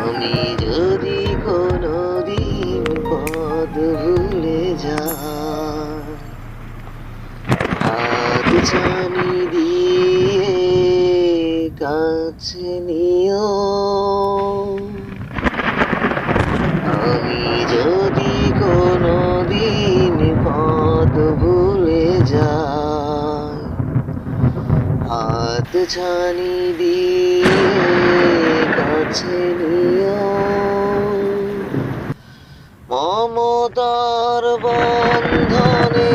আমি যদি কোনোদিন পথ ভুলে যাই, হাত ছানি দিয়ে কাছে নিও। আমি যদি কোনোদিন পথ ভুলে যাই, হাত ছানি দিয়ে কাছে নিও। মমতার বন্ধনে